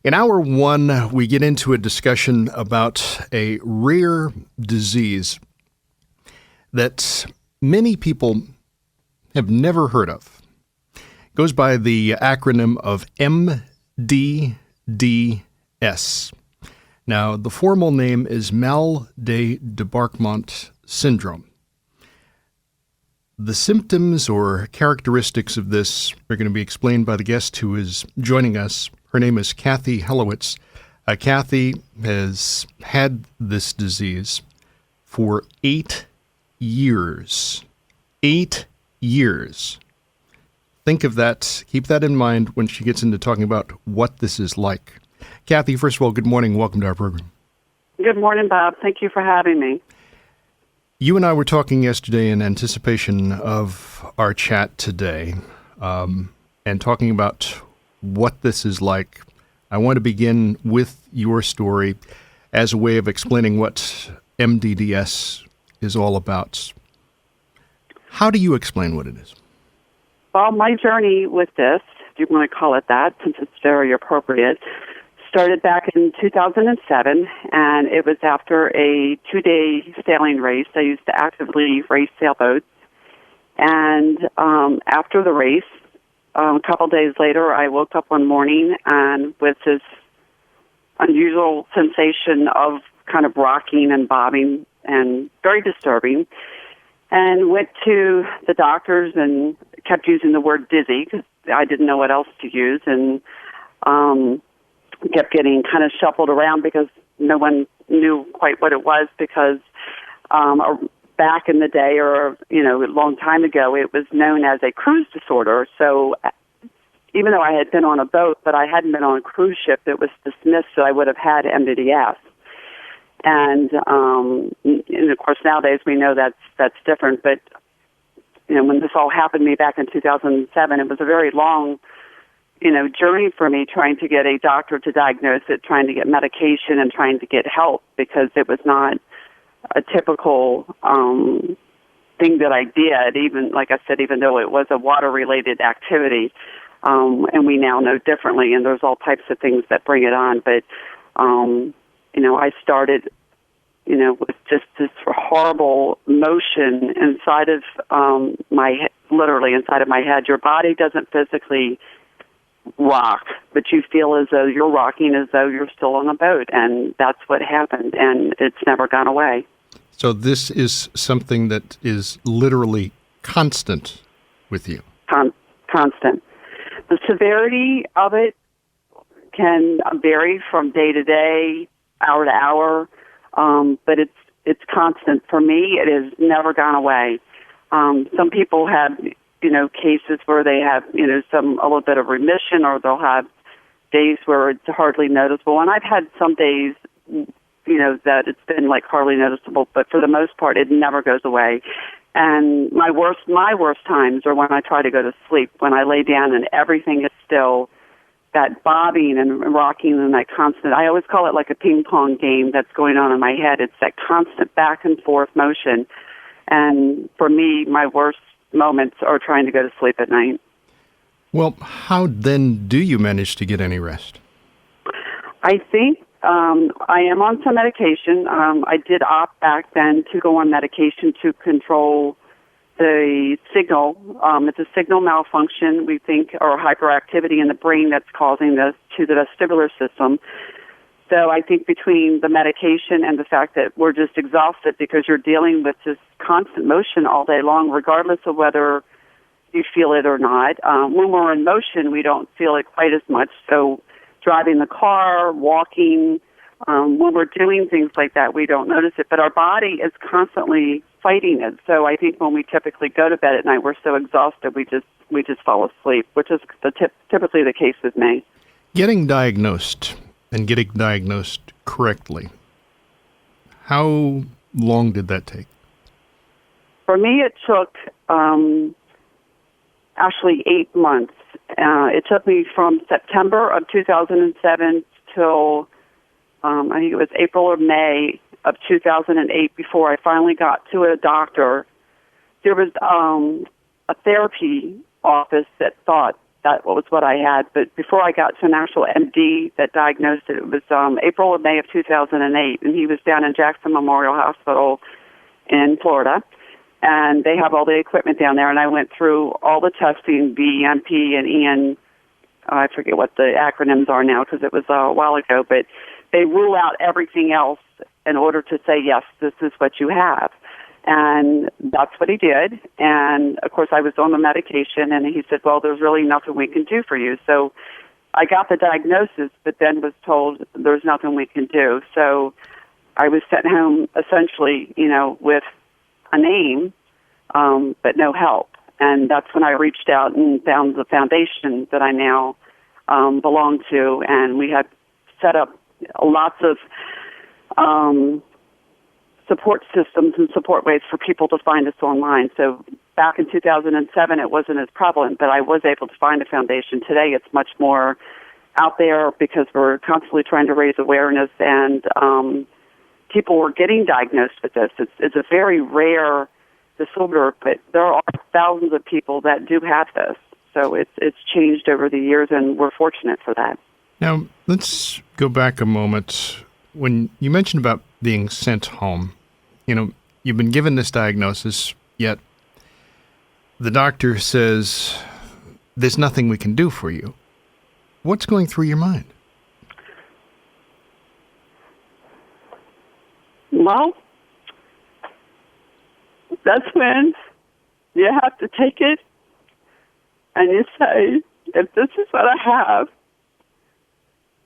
In hour one, we get into a discussion about a rare disease that many people have never heard of. It goes by the acronym of MdDS. Now, the formal name is Debarquement syndrome. The symptoms or characteristics of this are going to be explained by the guest who is joining us. Her name is Cathy Helowicz. Cathy has had this disease for 8 years. 8 years. Think of that. Keep that in mind when she gets into talking about what this is like. Cathy, first of all, good morning. Welcome to our program. Good morning, Bob. Thank you for having me. You and I were talking yesterday in anticipation of our chat today and talking about what this is like. I want to begin with your story as a way of explaining what MdDS is all about. How do you explain what it is? Well, my journey with this, if you want to call it that, since it's very appropriate, started back in 2007, and it was after a 2-day sailing race. I used to actively race sailboats. And after the race, a couple days later, I woke up one morning and with this unusual sensation of kind of rocking and bobbing and very disturbing, and went to the doctors and kept using the word dizzy because I didn't know what else to use, and kept getting kind of shuffled around because no one knew quite what it was because back in the day, or, a long time ago, it was known as a cruise disorder. So even though I had been on a boat, but I hadn't been on a cruise ship, it was dismissed that I would have had MdDS. And of course, nowadays we know that's different. But, when this all happened to me back in 2007, it was a very long, journey for me trying to get a doctor to diagnose it, trying to get medication and trying to get help because it was not a typical thing that I did, even, like I said, even though it was a water-related activity. And we now know differently, and there's all types of things that bring it on. But, I started, with just this horrible motion inside of literally inside of my head. Your body doesn't physically rock, but you feel as though you're rocking as though you're still on a boat, and that's what happened, and it's never gone away. So this is something that is literally constant with you. Constant. The severity of it can vary from day to day, hour to hour, but it's constant. For me, it has never gone away. Some people have, cases where they have, a little bit of remission, or they'll have days where it's hardly noticeable. And I've had some days, that it's been like hardly noticeable, but for the most part, it never goes away. And my worst times are when I try to go to sleep, when I lay down and everything is still, that bobbing and rocking and that constant, I always call it like a ping pong game that's going on in my head. It's that constant back and forth motion. And for me, my worst moments are trying to go to sleep at night. Well, how then do you manage to get any rest? I think I am on some medication. I did opt back then to go on medication to control the signal. It's a signal malfunction, we think, or hyperactivity in the brain that's causing this to the vestibular system. So I think between the medication and the fact that we're just exhausted because you're dealing with this constant motion all day long, regardless of whether you feel it or not. When we're in motion, we don't feel it quite as much. So driving the car, walking, when we're doing things like that, we don't notice it. But our body is constantly fighting it. So I think when we typically go to bed at night, we're so exhausted we just fall asleep, which is typically the case with me. Getting diagnosed correctly, how long did that take? For me, it took actually 8 months. It took me from September of 2007 till I think it was April or May of 2008 before I finally got to a doctor. There was a therapy office that thought that was what I had. But before I got to an actual MD that diagnosed it, it was April or May of 2008, and he was down in Jackson Memorial Hospital in Florida. And they have all the equipment down there, and I went through all the testing, BEMP and EN, I forget what the acronyms are now because it was a while ago, but they rule out everything else in order to say, yes, this is what you have. And that's what he did. And, of course, I was on the medication, and he said, well, there's really nothing we can do for you. So I got the diagnosis, but then was told there's nothing we can do. So I was sent home essentially, with a name, but no help. And that's when I reached out and found the foundation that I now belong to. And we had set up lots of support systems and support ways for people to find us online. So back in 2007, it wasn't as prevalent, but I was able to find a foundation. Today, it's much more out there because we're constantly trying to raise awareness, and people were getting diagnosed with this. It's a very rare disorder, but there are thousands of people that do have this. So it's changed over the years, and we're fortunate for that. Now, let's go back a moment. When you mentioned about being sent home, you've been given this diagnosis, yet the doctor says there's nothing we can do for you. What's going through your mind? Well, that's when you have to take it and you say, if this is what I have,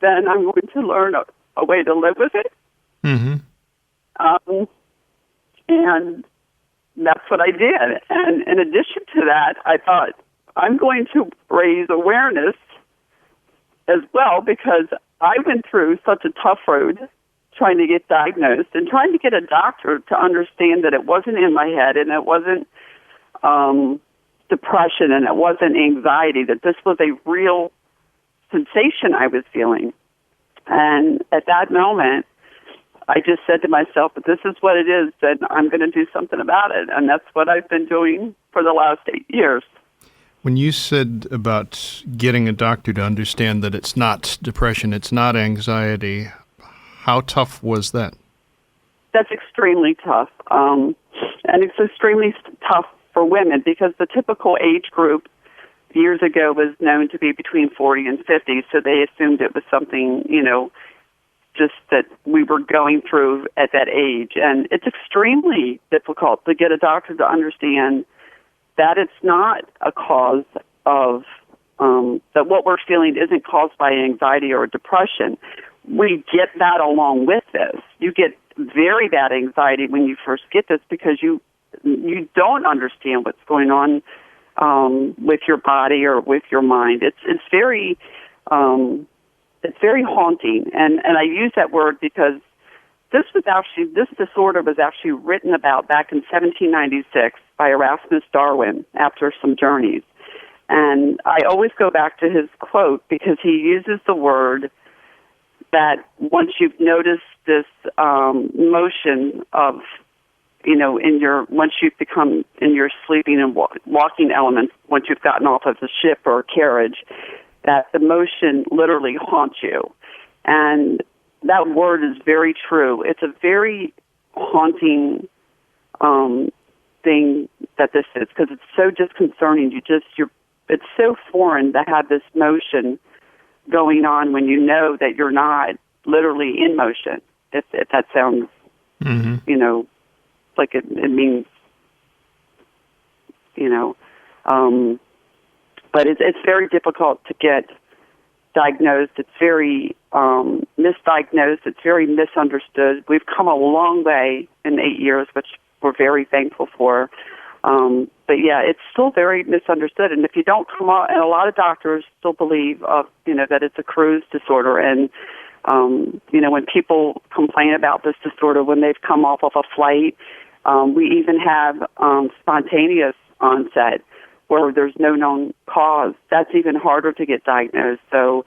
then I'm going to learn a way to live with it. Mm-hmm. And that's what I did. And in addition to that, I thought, I'm going to raise awareness as well, because I went through such a tough road trying to get diagnosed and trying to get a doctor to understand that it wasn't in my head and it wasn't depression and it wasn't anxiety, that this was a real sensation I was feeling. And at that moment, I just said to myself, if this is what it is, then I'm going to do something about it. And that's what I've been doing for the last 8 years. When you said about getting a doctor to understand that it's not depression, it's not anxiety, how tough was that? That's extremely tough. And it's extremely tough for women because the typical age group years ago was known to be between 40 and 50, so they assumed it was something, just that we were going through at that age. And it's extremely difficult to get a doctor to understand that it's not a cause of, that what we're feeling isn't caused by anxiety or depression. We get that along with this. You get very bad anxiety when you first get this because you don't understand what's going on with your body or with your mind. It's very haunting, and I use that word because this disorder was actually written about back in 1796 by Erasmus Darwin after some journeys, and I always go back to his quote because he uses the word that once you've noticed this motion of once you've become in your sleeping and walking elements, once you've gotten off of the ship or carriage, that the motion literally haunts you. And that word is very true. It's a very haunting thing that this is because it's so disconcerting. It's so foreign to have this motion going on when you know that you're not literally in motion. If that sounds, like it means, but it's very difficult to get diagnosed. It's very misdiagnosed. It's very misunderstood. We've come a long way in 8 years, which we're very thankful for. But yeah, it's still very misunderstood. And if you don't come out, and a lot of doctors still believe, that it's a cruise disorder. And, when people complain about this disorder, when they've come off of a flight, we even have spontaneous onset where there's no known cause. That's even harder to get diagnosed. So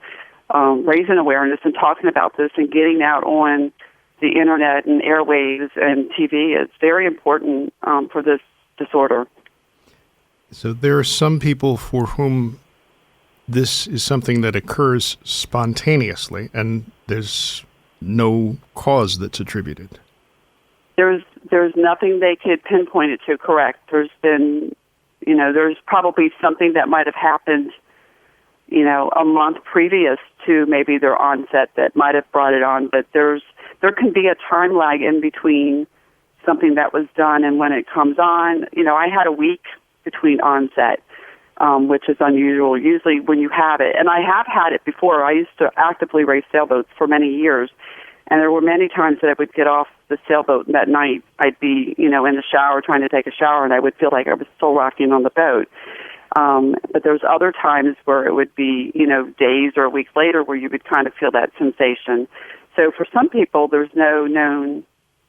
raising awareness and talking about this and getting out on the internet and airwaves and TV is very important for this disorder. So there are some people for whom this is something that occurs spontaneously and there's no cause that's attributed. There's nothing they could pinpoint it to, correct. There's been, there's probably something that might have happened, a month previous to maybe their onset that might have brought it on, but there can be a time lag in between something that was done and when it comes on. I had a week between onset, which is unusual. Usually when you have it, and I have had it before. I used to actively race sailboats for many years, and there were many times that I would get off the sailboat and that night I'd be, in the shower trying to take a shower, and I would feel like I was still rocking on the boat. But there's other times where it would be, days or weeks later where you would kind of feel that sensation. So for some people, there's no known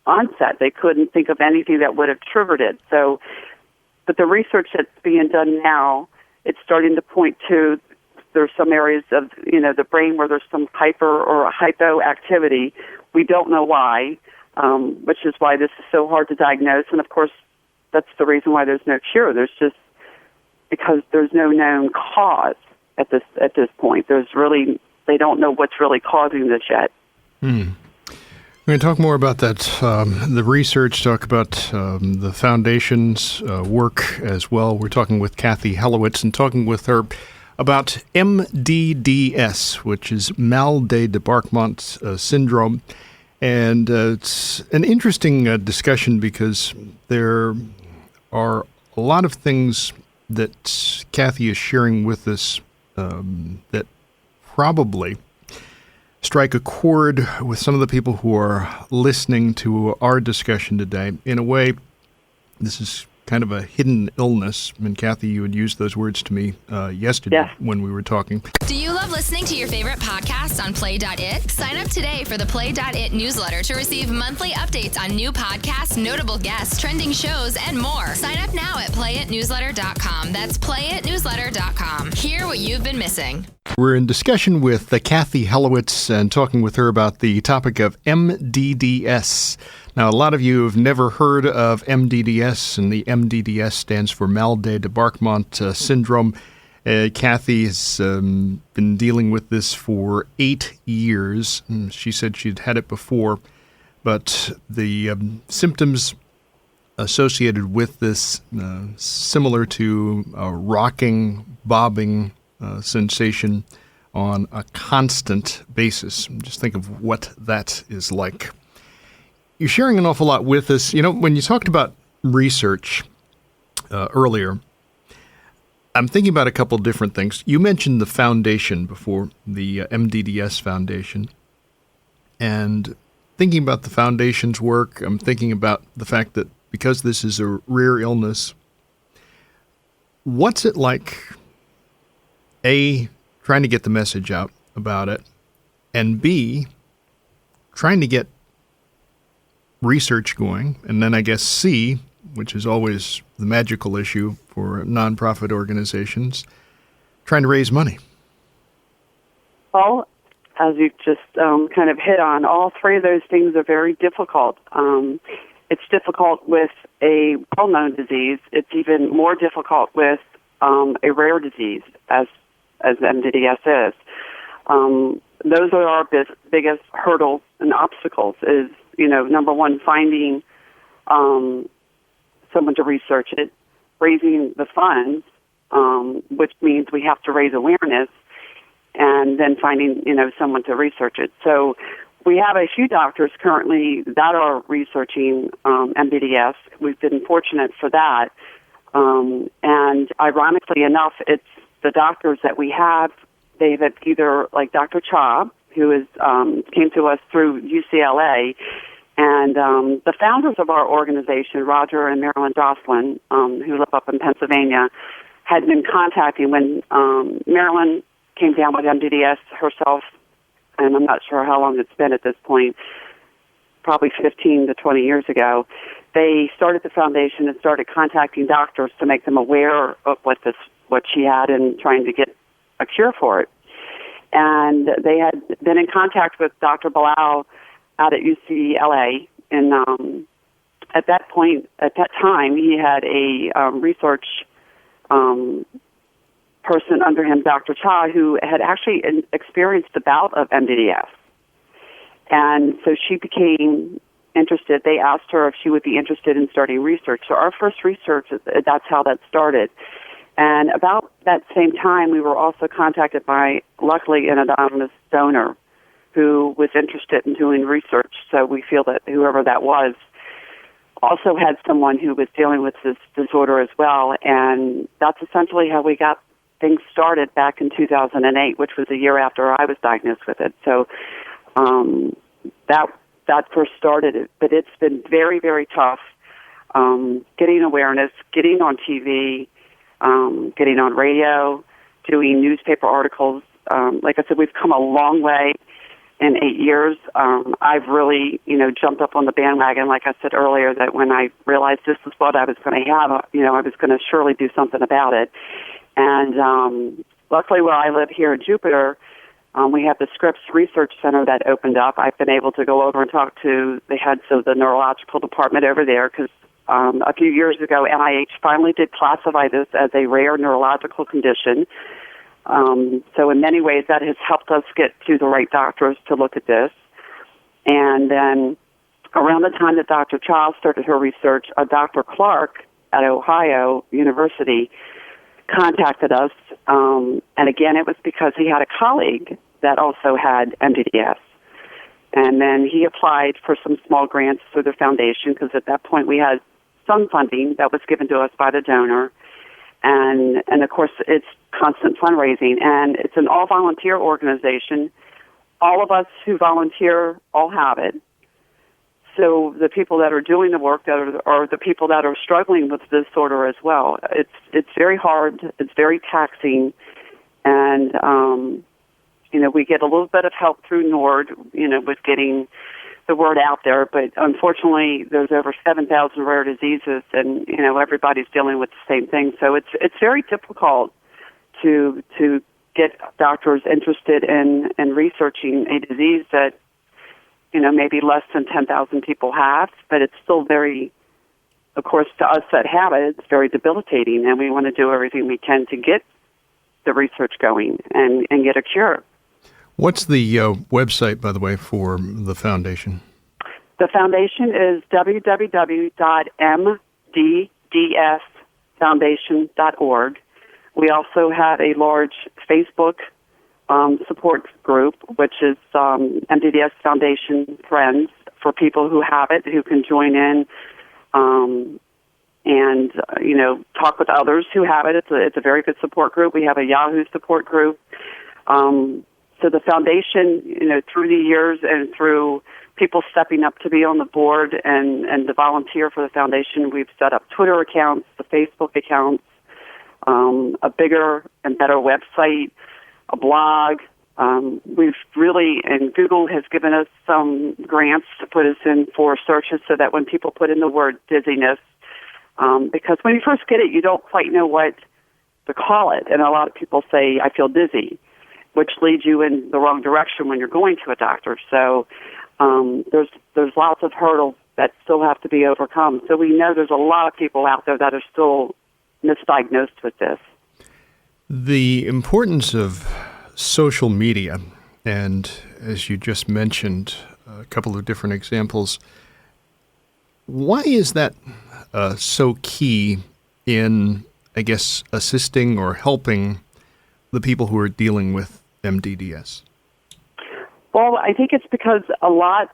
onset. They couldn't think of anything that would have triggered it. So, but the research that's being done now, it's starting to point to there's some areas of, the brain where there's some hyper or hypoactivity. We don't know why, which is why this is so hard to diagnose. And of course, that's the reason why there's no cure. There's just because there's no known cause at this point. They don't know what's really causing this yet. We're going to talk more about that, the research, talk about the Foundation's work as well. We're talking with Cathy Helowicz and talking with her about MdDS, which is Mal de Debarquement syndrome. And it's an interesting discussion because there are a lot of things that Cathy is sharing with us that probably strike a chord with some of the people who are listening to our discussion today. In a way, this is kind of a hidden illness. And Cathy, you had used those words to me yesterday when we were talking. Do you love listening to your favorite podcast on Play.it? Sign up today for the Play.it newsletter to receive monthly updates on new podcasts, notable guests, trending shows, and more. Sign up now at playitnewsletter.com. That's playitnewsletter.com. Hear what you've been missing. We're in discussion with Cathy Helowicz and talking with her about the topic of MdDS. Now, a lot of you have never heard of MdDS, and the MdDS stands for Mal de Debarquement syndrome. Cathy has been dealing with this for 8 years. She said she'd had it before, but the symptoms associated with this, similar to a rocking, bobbing sensation on a constant basis. Just think of what that is like. You're sharing an awful lot with us. When you talked about research earlier, I'm thinking about a couple different things. You mentioned the foundation before, the MdDS Foundation. And thinking about the foundation's work, I'm thinking about the fact that because this is a rare illness, what's it like, A, trying to get the message out about it, and B, trying to get research going, and then I guess C, which is always the magical issue for nonprofit organizations, trying to raise money? Well, as you just kind of hit on, all three of those things are very difficult. It's difficult with a well-known disease. It's even more difficult with a rare disease, as MdDS is. Those are our biggest hurdles and obstacles is, number one, finding someone to research it, raising the funds, which means we have to raise awareness, and then finding, someone to research it. So we have a few doctors currently that are researching MdDS. We've been fortunate for that. And ironically enough, it's the doctors that we have, they've either, like Dr. Chaub, who is came to us through UCLA, and the founders of our organization, Roger and Marilyn Jocelyn, who live up in Pennsylvania, had been contacting when Marilyn came down with MdDS herself, and I'm not sure how long it's been at this point, probably 15 to 20 years ago. They started the foundation and started contacting doctors to make them aware of what she had and trying to get a cure for it. And they had been in contact with Dr. Bilal out at UCLA, and at that point, at that time, he had a research person under him, Dr. Cha, who had actually experienced a bout of MdDS. And so she became interested. They asked her if she would be interested in starting research. So our first research, that's how that started. And about that same time, we were also contacted by, luckily, an anonymous donor who was interested in doing research. So we feel that whoever that was also had someone who was dealing with this disorder as well. And that's essentially how we got things started back in 2008, which was a year after I was diagnosed with it. So that first started it. But it's been very, very tough getting awareness, getting on TV, getting on radio, doing newspaper articles. Like I said, we've come a long way in 8 years. I've really, jumped up on the bandwagon, like I said earlier, that when I realized this is what I was going to have, I was going to surely do something about it. And luckily where I live here in Jupiter, we have the Scripps Research Center that opened up. I've been able to go over and talk to the heads of the neurological department over there because a few years ago, NIH finally did classify this as a rare neurological condition. So in many ways, that has helped us get to the right doctors to look at this. And then around the time that Dr. Cha started her research, Dr. Clark at Ohio University contacted us. And again, it was because he had a colleague that also had MdDS. And then he applied for some small grants through the foundation because at that point we had some funding that was given to us by the donor. And of course, it's constant fundraising. And it's an all-volunteer organization. All of us who volunteer all have it. So the people that are doing the work are the people that are struggling with this disorder as well. It's very hard. It's very taxing. And, we get a little bit of help through NORD, with getting the word out there. But unfortunately, there's over 7,000 rare diseases, and, everybody's dealing with the same thing. So it's very difficult to get doctors interested in researching a disease that, maybe less than 10,000 people have, but it's still very, of course, to us that have it, it's very debilitating, and we want to do everything we can to get the research going and get a cure. What's the website, by the way, for the foundation? The foundation is www.mddsfoundation.org. We also have a large Facebook support group, which is MdDS Foundation Friends, for people who have it, who can join in and talk with others who have it. It's a very good support group. We have a Yahoo support group. So the foundation, through the years and through people stepping up to be on the board and to volunteer for the foundation, we've set up Twitter accounts, the Facebook accounts, a bigger and better website, a blog. We've really, and Google has given us some grants to put us in for searches so that when people put in the word dizziness, because when you first get it, you don't quite know what to call it. And a lot of people say, I feel dizzy, which leads you in the wrong direction when you're going to a doctor. So there's lots of hurdles that still have to be overcome. So we know there's a lot of people out there that are still misdiagnosed with this. The importance of social media, and as you just mentioned, a couple of different examples, why is that so key in, I guess, assisting or helping the people who are dealing with MdDS? Well, I think it's because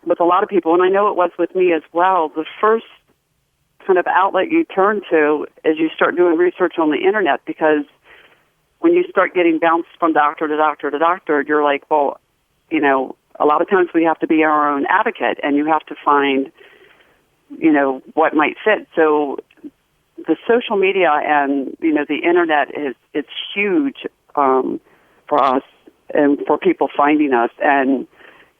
with a lot of people, and I know it was with me as well, the first kind of outlet you turn to is you start doing research on the internet, because when you start getting bounced from doctor to doctor to doctor, you're like, well, a lot of times we have to be our own advocate, and you have to find, what might fit. So the social media and, the internet it's huge for us and for people finding us. And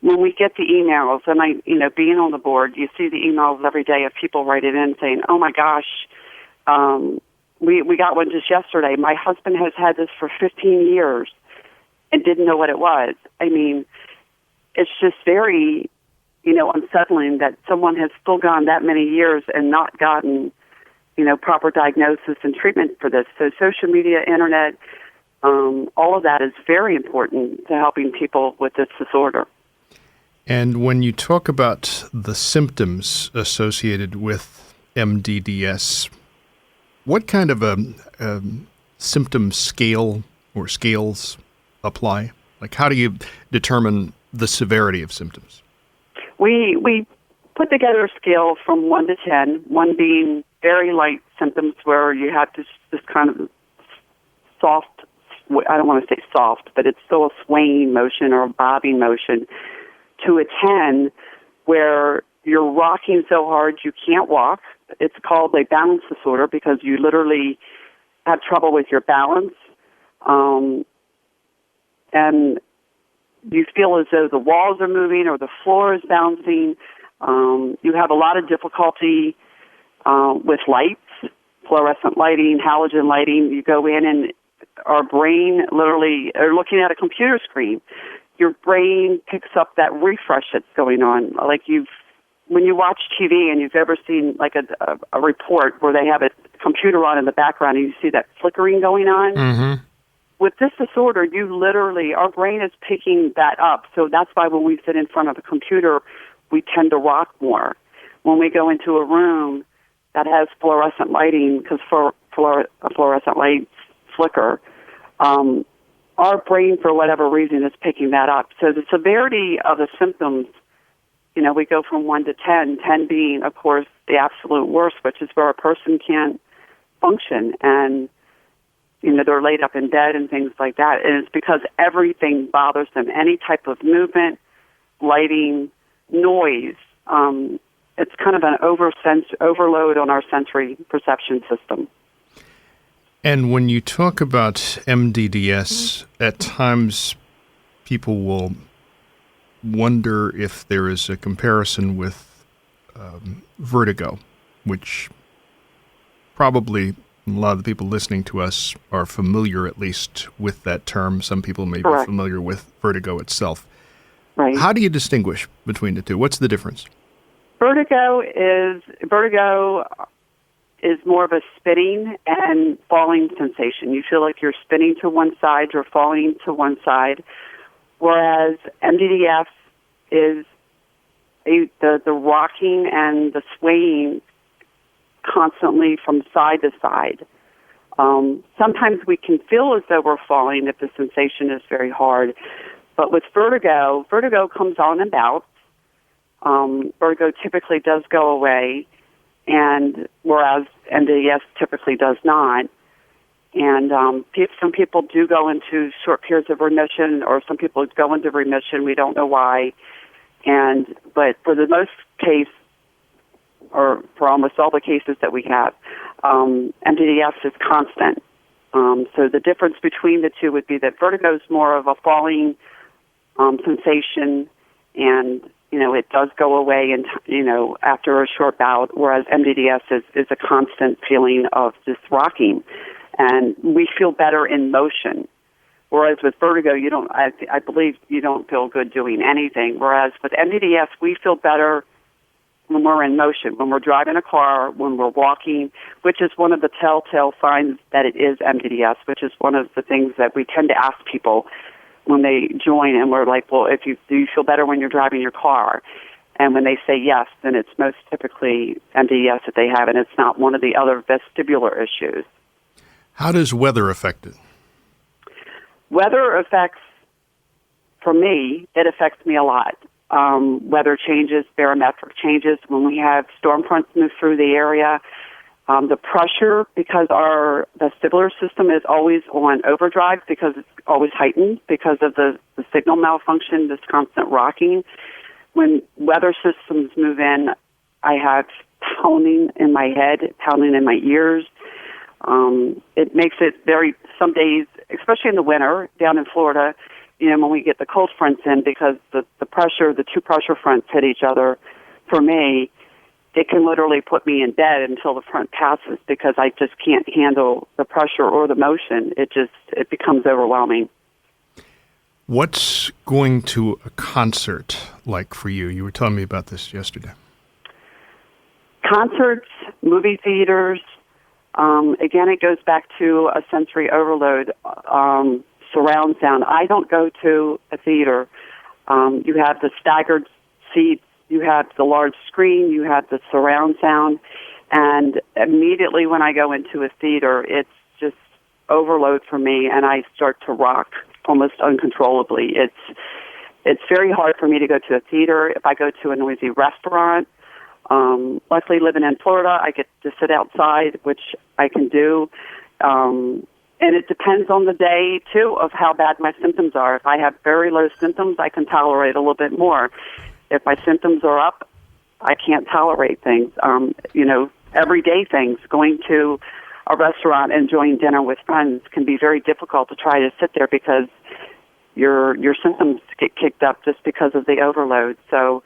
when we get the emails, and being on the board, you see the emails every day of people writing in saying, oh my gosh, we got one just yesterday. My husband has had this for 15 years and didn't know what it was. I mean, it's just very, unsettling that someone has still gone that many years and not gotten, proper diagnosis and treatment for this. So social media, internet, All of that is very important to helping people with this disorder. And when you talk about the symptoms associated with MdDS, what kind of a symptom scale or scales apply? Like, how do you determine the severity of symptoms? We put together a scale from 1 to 10, 1 being very light symptoms where you have this kind of soft, I don't want to say soft, but it's still a swaying motion or a bobbing motion, to a 10 where you're rocking so hard you can't walk. It's called a balance disorder because you literally have trouble with your balance. And you feel as though the walls are moving or the floor is bouncing. You have a lot of difficulty with lights, fluorescent lighting, halogen lighting. You go in and our brain literally are looking at a computer screen. Your brain picks up that refresh that's going on. Like when you watch TV and you've ever seen like a report where they have a computer on in the background and you see that flickering going on. Mm-hmm. With this disorder, our brain is picking that up. So that's why when we sit in front of a computer, we tend to rock more. When we go into a room that has fluorescent lighting, because fluorescent lights flicker, our brain, for whatever reason, is picking that up. So the severity of the symptoms, we go from 1 to 10, 10 being, of course, the absolute worst, which is where a person can't function and they're laid up in bed and things like that. And it's because everything bothers them. Any type of movement, lighting, noise. It's kind of an overload on our sensory perception system. And when you talk about MdDS, at times people will wonder if there is a comparison with vertigo, which probably a lot of the people listening to us are familiar, at least, with that term. Some people may Correct. be familiar with vertigo itself. Right. How do you distinguish between the two? What's the difference? Vertigo is more of a spinning and falling sensation. You feel like you're spinning to one side, you're falling to one side, whereas MdDS is the rocking and the swaying constantly from side to side. Sometimes we can feel as though we're falling if the sensation is very hard. But with vertigo comes on and bouts. Vertigo typically does go away, and whereas MdDS typically does not. And some people do go into short periods of remission, or some people go into remission. We don't know why. But for the most case, or for almost all the cases that we have, MdDS is constant. So the difference between the two would be that vertigo is more of a falling sensation, and it does go away, and after a short bout. Whereas MdDS is a constant feeling of this rocking, and we feel better in motion. Whereas with vertigo, I believe you don't feel good doing anything. Whereas with MdDS, we feel better when we're in motion, when we're driving a car, when we're walking, which is one of the telltale signs that it is MdDS, which is one of the things that we tend to ask people when they join, and we're like, well, do you feel better when you're driving your car? And when they say yes, then it's most typically MdDS that they have, and it's not one of the other vestibular issues. How does weather affect it? Weather affects, for me, it affects me a lot. Weather changes, barometric changes. When we have storm fronts move through the area, the pressure, because our vestibular system is always on overdrive, because it's always heightened because of the signal malfunction, this constant rocking. When weather systems move in, I have pounding in my head, pounding in my ears. It makes it some days, especially in the winter down in Florida, when we get the cold fronts in, because the two pressure fronts hit each other, for me, it can literally put me in bed until the front passes, because I just can't handle the pressure or the motion. It becomes overwhelming. What's going to a concert like for you? You were telling me about this yesterday. Concerts, movie theaters, again, it goes back to a sensory overload, surround sound. I don't go to a theater. You have the staggered seats, you have the large screen, you have the surround sound, and immediately when I go into a theater, it's just overload for me, and I start to rock almost uncontrollably. It's very hard for me to go to a theater. If I go to a noisy restaurant, luckily living in Florida, I get to sit outside, which I can do. And it depends on the day, too, of how bad my symptoms are. If I have very low symptoms, I can tolerate a little bit more. If my symptoms are up, I can't tolerate things. Everyday things, going to a restaurant, enjoying dinner with friends can be very difficult to try to sit there because your symptoms get kicked up just because of the overload. So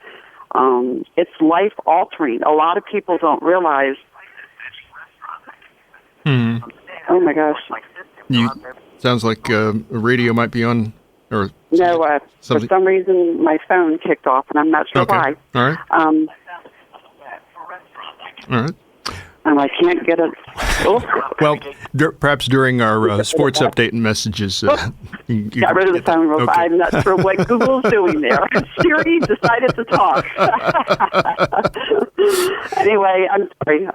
it's life-altering. A lot of people don't realize. Oh, my gosh. Sounds like a radio might be on. Or no, for some reason my phone kicked off, and I'm not sure why. All right. All right. And I can't get it. Well, perhaps during our sports update and messages. You got rid of the phone real quick. I'm not sure what Google's doing there. Siri decided to talk. Anyway, I'm sorry.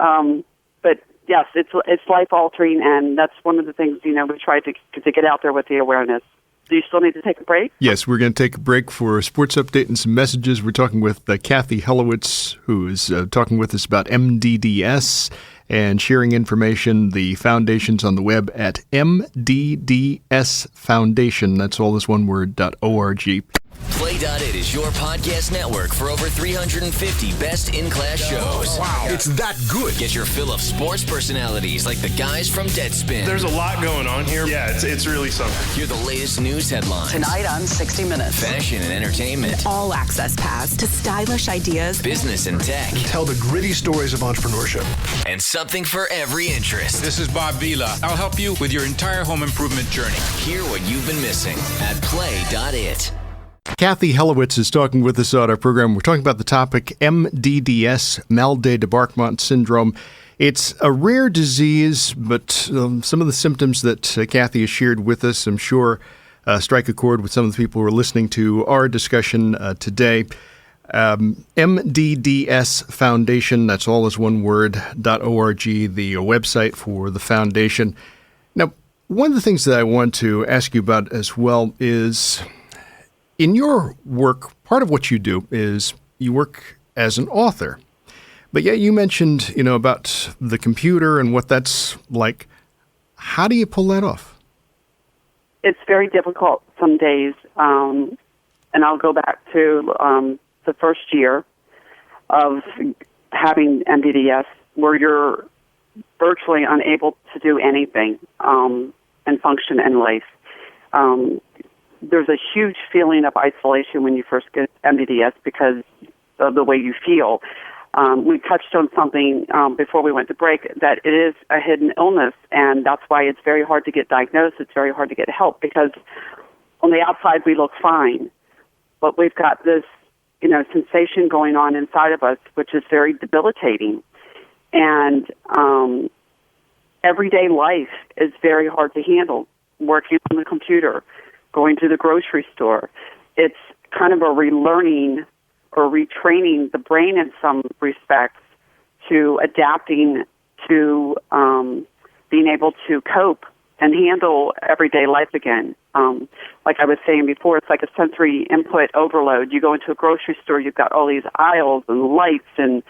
But yes, it's life-altering, and that's one of the things, we try to get out there with the awareness. Do you still need to take a break? Yes, we're going to take a break for a sports update and some messages. We're talking with Cathy Helowicz, who is talking with us about MdDS and sharing information. The foundation's on the web at MdDS Foundation. That's all this one word, .org. Play.it is your podcast network for over 350 best-in-class shows. Wow. It's that good. Get your fill of sports personalities like the guys from Deadspin. There's a lot going on here. Yeah, it's really something. Hear the latest news headlines. Tonight on 60 Minutes. Fashion and entertainment. All access pass to stylish ideas. Business and tech. Tell the gritty stories of entrepreneurship. And something for every interest. This is Bob Vila. I'll help you with your entire home improvement journey. Hear what you've been missing at Play.it. Cathy Helowicz is talking with us on our program. We're talking about the topic MdDS, Mal de Debarquement syndrome. It's a rare disease, but some of the symptoms that Cathy has shared with us, I'm sure, strike a chord with some of the people who are listening to our discussion today. MdDS Foundation, that's all as one word, .org, the website for the foundation. Now, one of the things that I want to ask you about as well is, in your work, part of what you do is you work as an author. But yeah, you mentioned, about the computer and what that's like. How do you pull that off? It's very difficult some days. And I'll go back to the first year of having MdDS, where you're virtually unable to do anything and function in life. There's a huge feeling of isolation when you first get MdDS because of the way you feel. We touched on something before we went to break, that it is a hidden illness, and that's why it's very hard to get diagnosed. It's very hard to get help because on the outside we look fine, but we've got this, sensation going on inside of us, which is very debilitating. And everyday life is very hard to handle. Working on the computer, going to the grocery store. It's kind of a relearning or retraining the brain in some respects to adapting to being able to cope and handle everyday life again. Like I was saying before, it's like a sensory input overload. You go into a grocery store, you've got all these aisles and lights and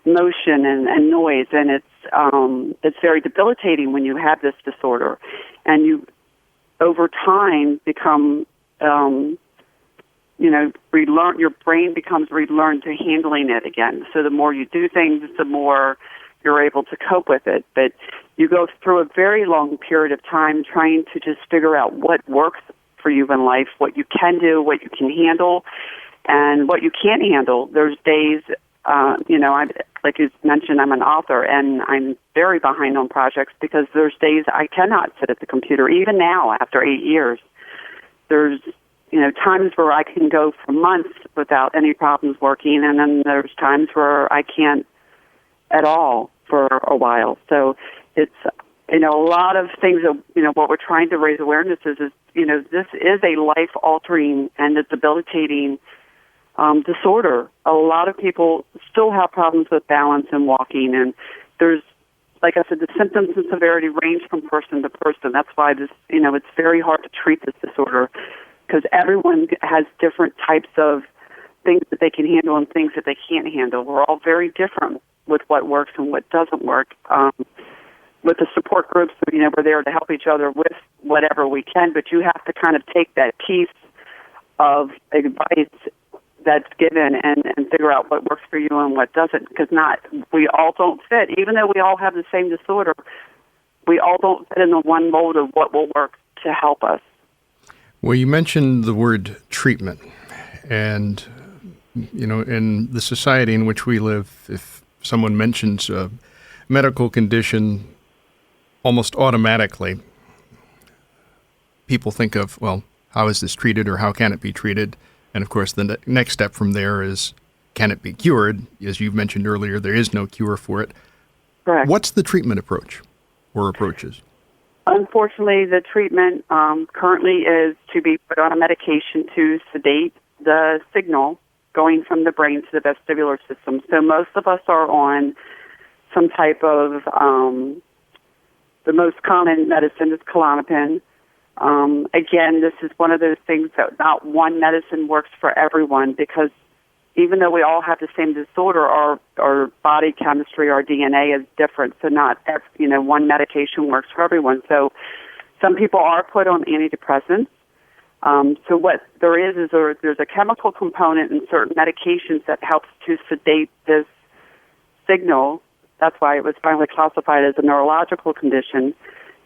motion and noise, and it's very debilitating when you have this disorder. And you over time become, relearn. Your brain becomes relearned to handling it again. So the more you do things, the more you're able to cope with it. But you go through a very long period of time trying to just figure out what works for you in life, what you can do, what you can handle, and what you can't handle. There's days, like you mentioned, I'm an author, and I'm very behind on projects because there's days I cannot sit at the computer, even now after 8 years. There's, times where I can go for months without any problems working, and then there's times where I can't at all for a while. So it's a lot of things that, what we're trying to raise awareness is, this is a life-altering and a debilitating disorder. A lot of people still have problems with balance and walking, and there's, like I said, the symptoms and severity range from person to person. That's why this, it's very hard to treat this disorder, because everyone has different types of things that they can handle and things that they can't handle. We're all very different with what works and what doesn't work. With the support groups, we're there to help each other with whatever we can, but you have to kind of take that piece of advice that's given and figure out what works for you and what doesn't, because we all don't fit. Even though we all have the same disorder, we all don't fit in the one mold of what will work to help us. Well, you mentioned the word treatment, and, in the society in which we live, if someone mentions a medical condition, almost automatically, people think of, well, how is this treated or how can it be treated? And, of course, the next step from there is, can it be cured? As you've mentioned earlier, there is no cure for it. Correct. What's the treatment approach or approaches? Unfortunately, the treatment currently is to be put on a medication to sedate the signal going from the brain to the vestibular system. So most of us are on some type of, the most common medicine is Klonopin. Again, this is one of those things that not one medicine works for everyone, because even though we all have the same disorder, our body chemistry, our DNA is different. So not, one medication works for everyone. So some people are put on antidepressants. So what there is there's a chemical component in certain medications that helps to sedate this signal. That's why it was finally classified as a neurological condition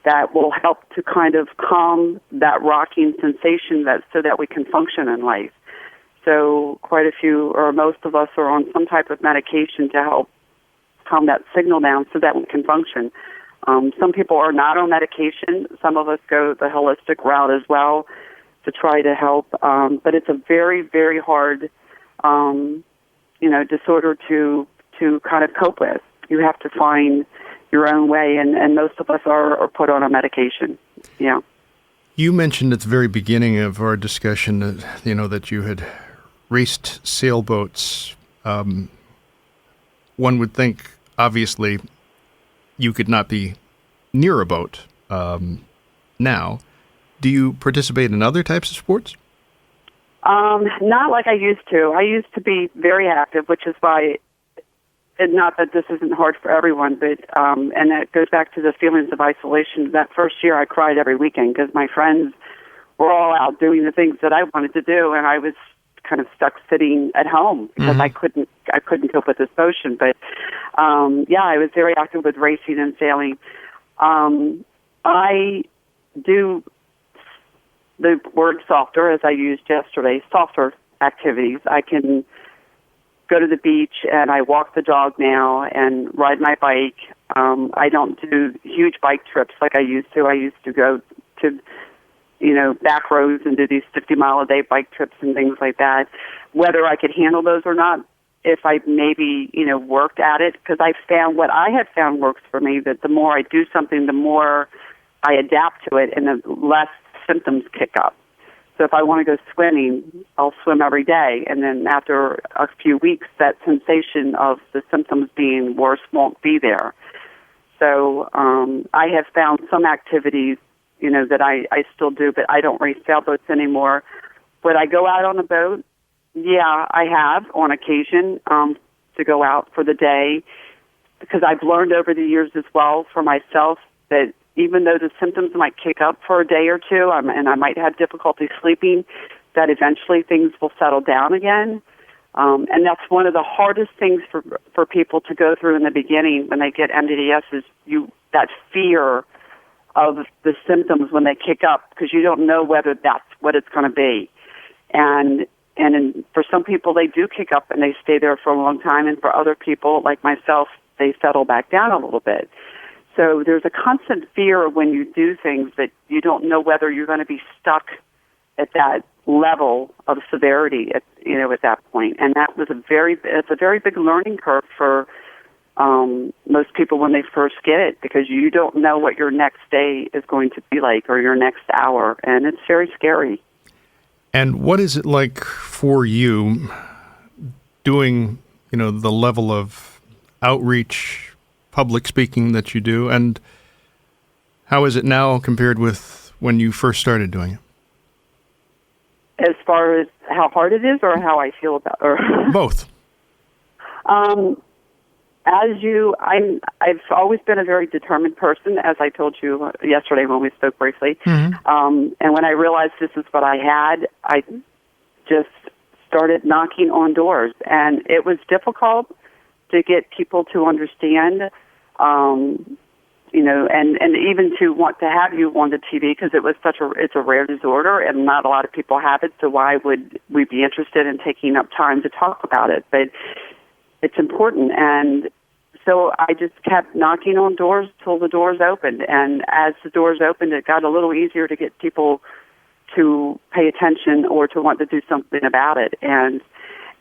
that will help to kind of calm that rocking sensation so that we can function in life. So quite a few, or most of us, are on some type of medication to help calm that signal down so that we can function. Some people are not on medication. Some of us go the holistic route as well to try to help. But it's a very, very hard, disorder to kind of cope with. You have to find your own way, and most of us are put on a medication. Yeah. You mentioned at the very beginning of our discussion that, that you had raced sailboats. One would think, obviously, you could not be near a boat now. Do you participate in other types of sports? Not like I used to. I used to be very active, which is why, and not that this isn't hard for everyone, but and it goes back to the feelings of isolation. That first year I cried every weekend because my friends were all out doing the things that I wanted to do, and I was kind of stuck sitting at home because I couldn't cope with this motion. But I was very active with racing and sailing. I do the word softer, as I used yesterday, softer activities. I can go to the beach and I walk the dog now and ride my bike. I don't do huge bike trips like I used to. I used to go to, back roads and do these 50-mile-a-day bike trips and things like that. Whether I could handle those or not, if I maybe, worked at it, because I found what I had found works for me, that the more I do something, the more I adapt to it and the less symptoms kick up. So if I want to go swimming, I'll swim every day. And then after a few weeks, that sensation of the symptoms being worse won't be there. So I have found some activities, that I still do, but I don't race sailboats anymore. Would I go out on a boat? Yeah, I have on occasion to go out for the day, because I've learned over the years as well for myself that even though the symptoms might kick up for a day or two, and I might have difficulty sleeping, that eventually things will settle down again. And that's one of the hardest things for people to go through in the beginning when they get MdDS is that fear of the symptoms when they kick up, because you don't know whether that's what it's going to be. And for some people, they do kick up and they stay there for a long time, and for other people, like myself, they settle back down a little bit. So there's a constant fear when you do things that you don't know whether you're going to be stuck at that level of severity at that point. And that was it's a very big learning curve for most people when they first get it, because you don't know what your next day is going to be like or your next hour, and it's very scary. And what is it like for you doing, the level of outreach, public speaking that you do, and how is it now compared with when you first started doing it? As far as how hard it is, or how I feel about, or both. I've always been a very determined person, as I told you yesterday when we spoke briefly. Mm-hmm. And when I realized this is what I had, I just started knocking on doors. And it was difficult to get people to understand, and even to want to have you on the TV, because it's a rare disorder and not a lot of people have it. So why would we be interested in taking up time to talk about it? But it's important. And so I just kept knocking on doors till the doors opened. And as the doors opened, it got a little easier to get people to pay attention or to want to do something about it. And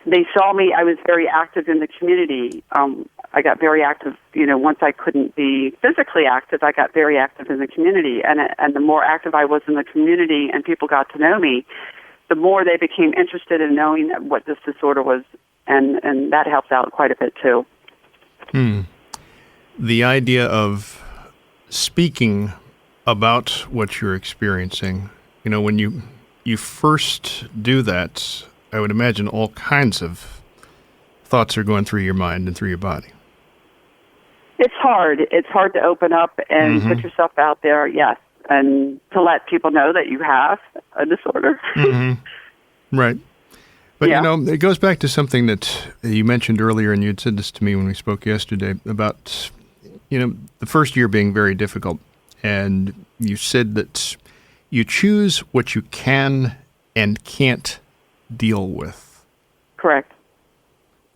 they saw me. I was very active in the community. I got very active, once I couldn't be physically active, I got very active in the community. And the more active I was in the community and people got to know me, the more they became interested in knowing what this disorder was. And that helps out quite a bit, too. The idea of speaking about what you're experiencing, when you first do that, I would imagine all kinds of thoughts are going through your mind and through your body. It's hard. It's hard to open up and put yourself out there, yes, and to let people know that you have a disorder. Right. But, yeah. It goes back to something that you mentioned earlier, and you had said this to me when we spoke yesterday about, the first year being very difficult. And you said that you choose what you can and can't deal with. Correct.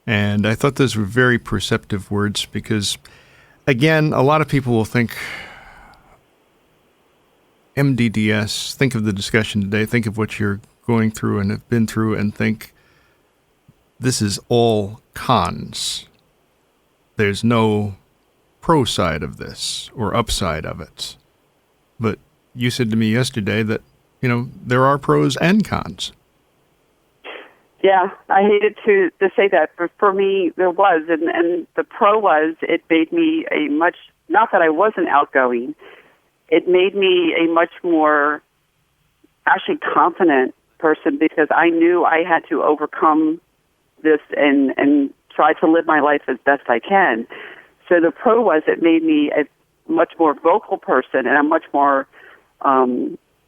And I thought those were very perceptive words because, again, a lot of people will think MdDS, think of the discussion today, think of what you're going through and have been through, and think this is all cons. There's no pro side of this or upside of it. But you said to me yesterday that, there are pros and cons. Yeah, I hated to say that, but for me there was, and the pro was it made me not that I wasn't outgoing, it made me a much more actually confident person, because I knew I had to overcome this and try to live my life as best I can. So the pro was it made me a much more vocal person, and a much more,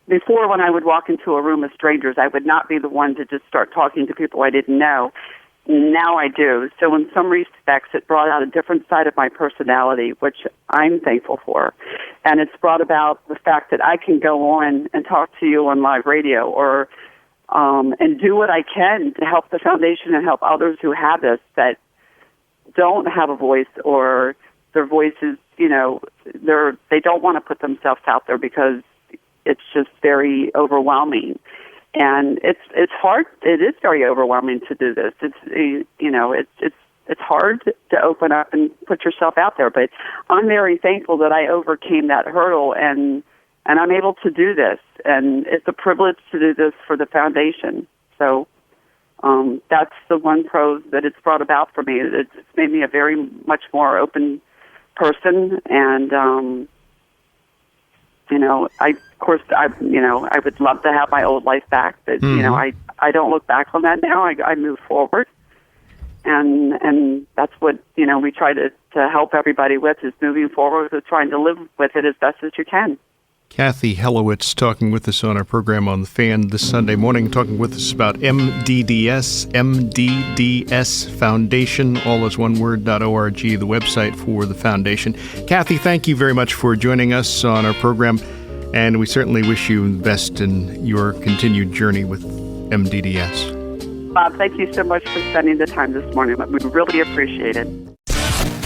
before when I would walk into a room of strangers, I would not be the one to just start talking to people I didn't know. Now I do. So in some respects, it brought out a different side of my personality, which I'm thankful for. And it's brought about the fact that I can go on and talk to you on live radio, or and do what I can to help the foundation and help others who have this that don't have a voice, or their voices, they don't want to put themselves out there because it's just very overwhelming. And it's hard. It is very overwhelming to do this. It's hard to open up and put yourself out there. But I'm very thankful that I overcame that hurdle, and I'm able to do this. And it's a privilege to do this for the foundation. So that's the one pro that it's brought about for me. It's made me a very much more open person, and I would love to have my old life back, but I don't look back on that now. I move forward, and that's what we try to help everybody with, is moving forward with trying to live with it as best as you can. Cathy Helowicz talking with us on our program on The Fan this Sunday morning, talking with us about MdDS, MdDS Foundation, all as one word, .org, the website for the foundation. Cathy, thank you very much for joining us on our program, and we certainly wish you the best in your continued journey with MdDS. Bob, thank you so much for spending the time this morning. We really appreciate it.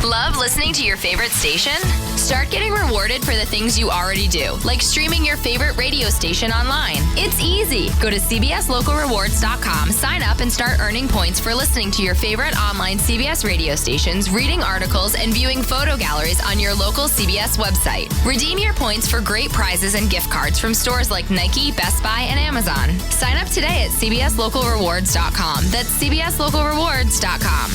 Love listening to your favorite station? Start getting rewarded for the things you already do, like streaming your favorite radio station online. It's easy. Go to cbslocalrewards.com, sign up, and start earning points for listening to your favorite online CBS radio stations, reading articles, and viewing photo galleries on your local CBS website. Redeem your points for great prizes and gift cards from stores like Nike, Best Buy, and Amazon. Sign up today at cbslocalrewards.com. That's cbslocalrewards.com.